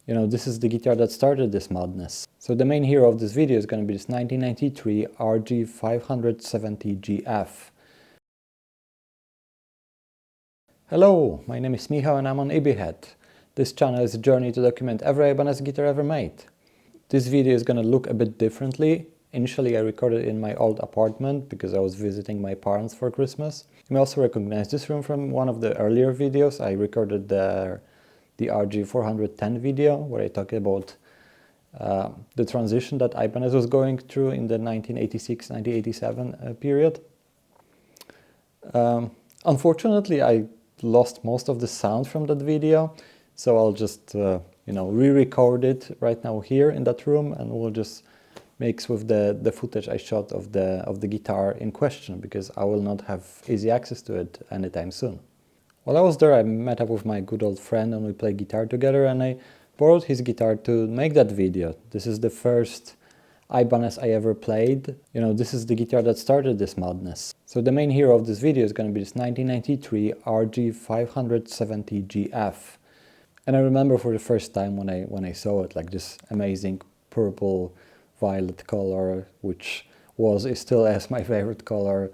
This is the guitar that started this madness. So the main hero of this video is going to be this 1993 RG570GF. Hello, my name is Michał and I'm on Ibbyhead. This channel is a journey to document every Ibanez guitar ever made. This video is going to look a bit differently. Initially I recorded it in my old apartment because I was visiting my parents for Christmas. You may also recognize this room from one of the earlier videos. I recorded the RG410 video where I talked about the transition that Ibanez was going through in the 1986-1987 period. Unfortunately, I lost most of the sound from that video, so I'll just re-record it right now here in that room, and we'll just mix with the footage I shot of the guitar in question, because I will not have easy access to it anytime soon. While I was there, I met up with my good old friend and we played guitar together, and I borrowed his guitar to make that video. This is the first Ibanez I ever played. This is the guitar that started this madness. So the main hero of this video is going to be this 1993 RG570GF. And I remember for the first time when I saw it, like this amazing purple violet color, which is still as my favorite color.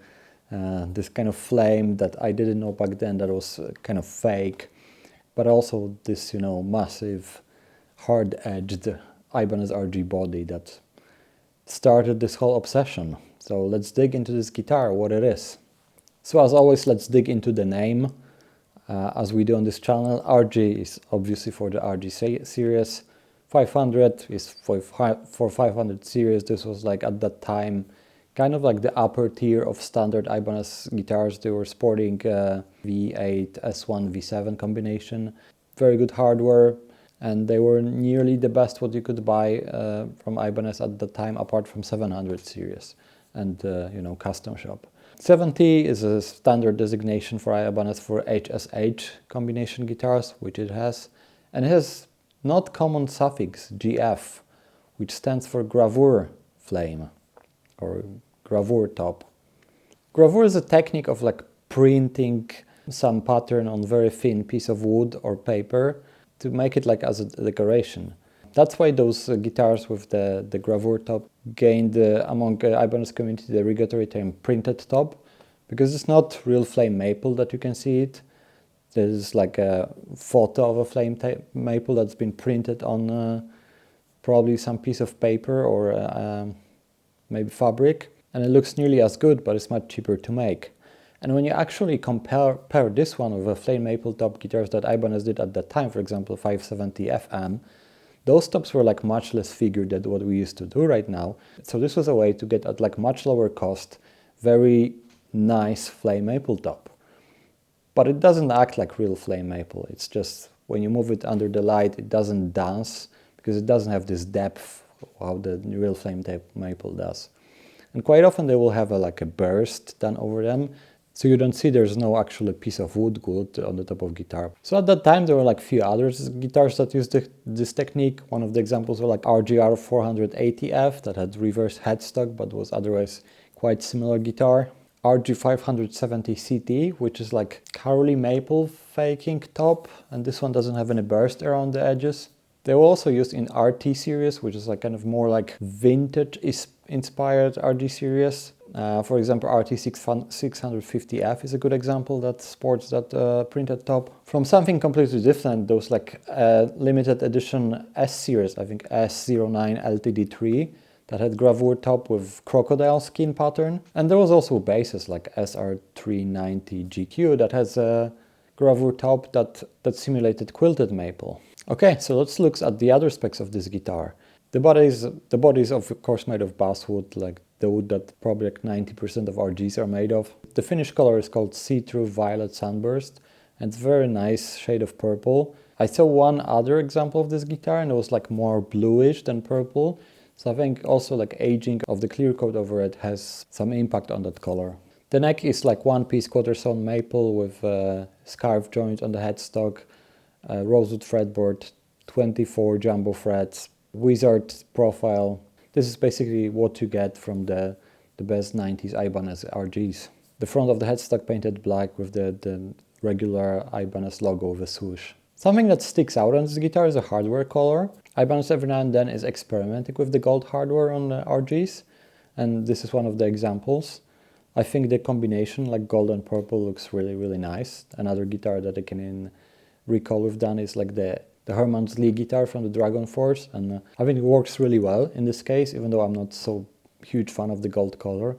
This kind of flame that I didn't know back then that was kind of fake, but also this massive hard-edged Ibanez RG body that started this whole obsession. So let's dig into this guitar, what it is. So as always, let's dig into the name, as we do on this channel. RG is obviously for the RG series. 500 is for 500 series. This was like at that time kind of like the upper tier of standard Ibanez guitars. They were sporting V8, S1, V7 combination. Very good hardware, and they were nearly the best what you could buy from Ibanez at the time, apart from 700 series and custom shop. 70 is a standard designation for Ibanez for HSH combination guitars, which it has, and it has not common suffix GF, which stands for gravure flame or gravure top. Gravure is a technique of like printing some pattern on very thin piece of wood or paper to make it like as a decoration. That's why those guitars with the gravure top gained among Ibanez community the regulatory term printed top, because it's not real flame maple that you can see it. There's like a photo of a flame maple that's been printed on probably some piece of paper or maybe fabric, and it looks nearly as good, but it's much cheaper to make. And when you actually pair this one with a flame maple top guitars that Ibanez did at that time, for example 570 FM, those tops were like much less figured than what we used to do right now. So this was a way to get at like much lower cost, very nice flame maple top. But it doesn't act like real flame maple. It's just when you move it under the light, it doesn't dance because it doesn't have this depth how the real flame maple does. And quite often they will have like a burst done over them, so you don't see there's no actual piece of wood good on the top of guitar. So at that time there were like few other guitars that used this technique. One of the examples were like RGR480F that had reverse headstock but was otherwise quite similar guitar. RG570CT, which is like Caroli maple faking top, and this one doesn't have any burst around the edges. They were also used in RT series, which is like kind of more like vintage inspired RG series. For example, RT650F is a good example that sports that printed top. From something completely different, those like limited edition S series, I think S09 LTD3, that had gravure top with crocodile skin pattern. And there was also basses like SR390GQ that has a gravure top that simulated quilted maple. Okay, so let's look at the other specs of this guitar. The body is of course made of basswood, like the wood that probably like 90% of RGs are made of. The finished color is called See-Through Violet Sunburst, and it's a very nice shade of purple. I saw one other example of this guitar and it was like more bluish than purple. So I think also like aging of the clear coat over it has some impact on that color. The neck is like one-piece quarter-sawn maple with a scarf joint on the headstock, rosewood fretboard, 24 jumbo frets, wizard profile. This is basically what you get from the best 90s Ibanez RGs. The front of the headstock painted black with the regular Ibanez logo with a swoosh. Something that sticks out on this guitar is the hardware color. Ibanez every now and then is experimenting with the gold hardware on the RGs, and this is one of the examples. I think the combination, like gold and purple, looks really, really nice. Another guitar that I can recall we've done is like the Herman's Lee guitar from the Dragon Force, and I think it works really well in this case, even though I'm not so huge fan of the gold color.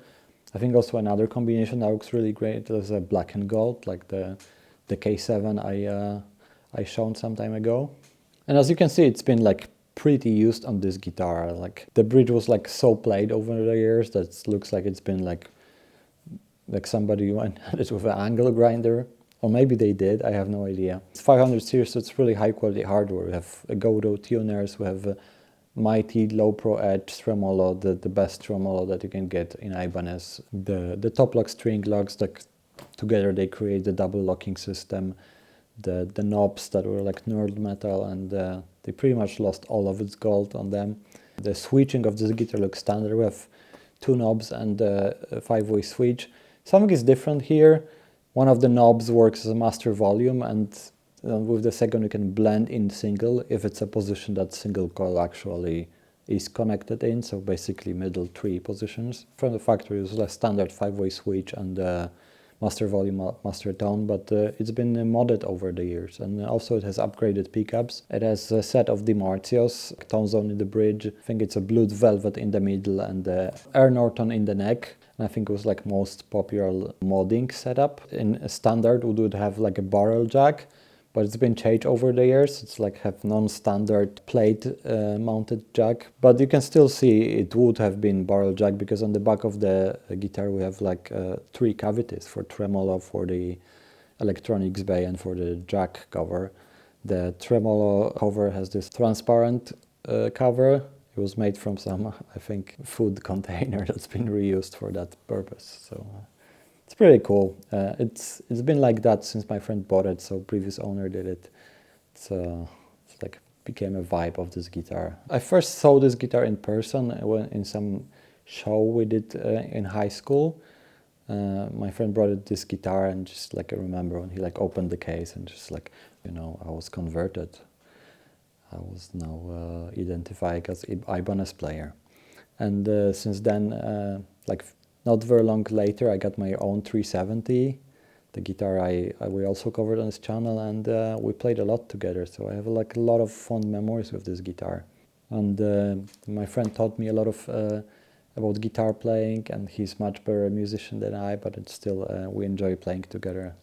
I think also another combination that looks really great is a black and gold, like the K7 I shown some time ago. And as you can see, it's been like pretty used on this guitar. Like the bridge was like so played over the years that it looks like it's been like somebody went at it with an angle grinder, or maybe they did, I have no idea. It's 500 series, so it's really high quality hardware. We have Godo tuners, we have Mighty Low Pro Edge tremolo, the best tremolo that you can get in Ibanez. The top lock, string locks, that together they create the double locking system. The knobs that were like nerd metal, and they pretty much lost all of its gold on them. The switching of this guitar looks standard. We have 2 knobs and a 5-way switch. Something is different here. One of the knobs works as a master volume, and with the second you can blend in single if it's a position that single coil actually is connected in, so basically middle 3 positions. From the factory it was a standard 5-way switch and master volume, master tone, but it's been modded over the years, and also it has upgraded pickups. It has a set of DiMarzios, tone zone in the bridge. I think it's a blued velvet in the middle and Air Norton in the neck. And I think it was like most popular modding setup. In a standard, we would have like a barrel jack, but it's been changed over the years. It's like have non-standard plate mounted jack, but you can still see it would have been barrel jack because on the back of the guitar we have like 3 cavities for tremolo, for the electronics bay, and for the jack cover. The tremolo cover has this transparent cover. It was made from some, I think, food container that's been reused for that purpose. So it's pretty cool. It's been like that since my friend bought it, so previous owner did it. It's like became a vibe of this guitar. I first saw this guitar in person when in some show we did in high school. My friend brought it this guitar, and just like I remember when he like opened the case and just like, you know, I was converted. I was now identified as Ibanez player, and since then, like not very long later, I got my own 370, the guitar we also covered on this channel, and we played a lot together. So I have like a lot of fond memories with this guitar, and my friend taught me a lot of about guitar playing, and he's much better a musician than I, but it's still we enjoy playing together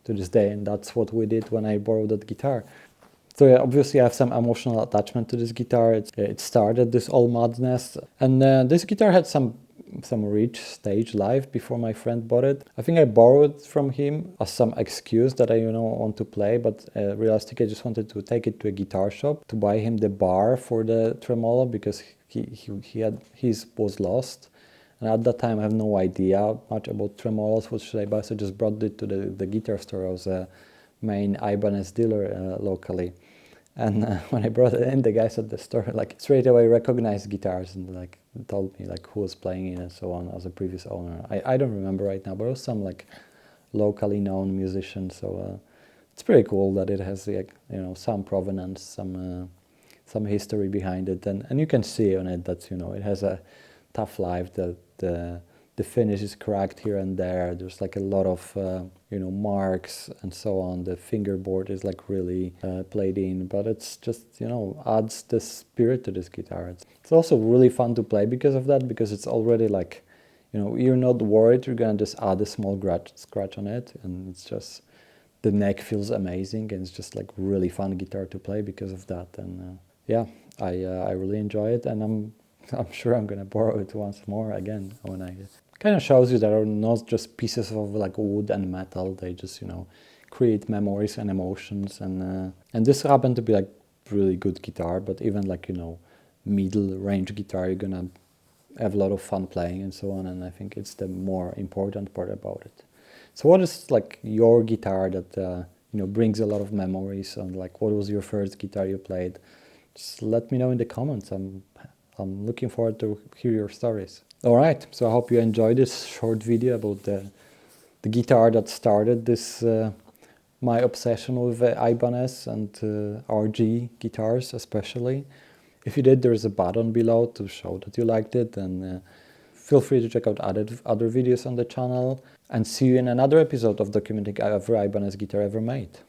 to this day, and that's what we did when I borrowed that guitar. So yeah, obviously I have some emotional attachment to this guitar. It started this all madness, and this guitar had some rich stage life before my friend bought it. I think I borrowed it from him as some excuse that I want to play, but realistically I just wanted to take it to a guitar shop to buy him the bar for the tremolo because his was lost. And at that time I have no idea much about tremolos. What should I buy? So I just brought it to the guitar store. I was a main Ibanez dealer locally. And when I brought it in, the guys at the store like straight away recognized guitars and like told me like who was playing it and so on as a previous owner. I don't remember right now, but it was some like locally known musician. So it's pretty cool that it has like, some provenance, some history behind it, and you can see on it that it has a tough life. That the finish is cracked here and there. There's like a lot of marks and so on. The fingerboard is like really played in, but it's just adds the spirit to this guitar. It's also really fun to play because of that, because it's already like you're not worried you're gonna just add a small scratch on it, and it's just the neck feels amazing, and it's just like really fun guitar to play because of that. And yeah, I really enjoy it, and I'm sure I'm gonna borrow it once more again when I kind of shows you that are not just pieces of like wood and metal. They just create memories and emotions, and this happened to be like really good guitar. But even like middle range guitar, you're gonna have a lot of fun playing and so on. And I think it's the more important part about it. So what is like your guitar that brings a lot of memories, and like what was your first guitar you played? Just let me know in the comments. I'm looking forward to hear your stories. All right, so I hope you enjoyed this short video about the guitar that started this my obsession with Ibanez and RG guitars especially. If you did, there is a button below to show that you liked it, and feel free to check out other videos on the channel, and see you in another episode of documenting every Ibanez guitar ever made.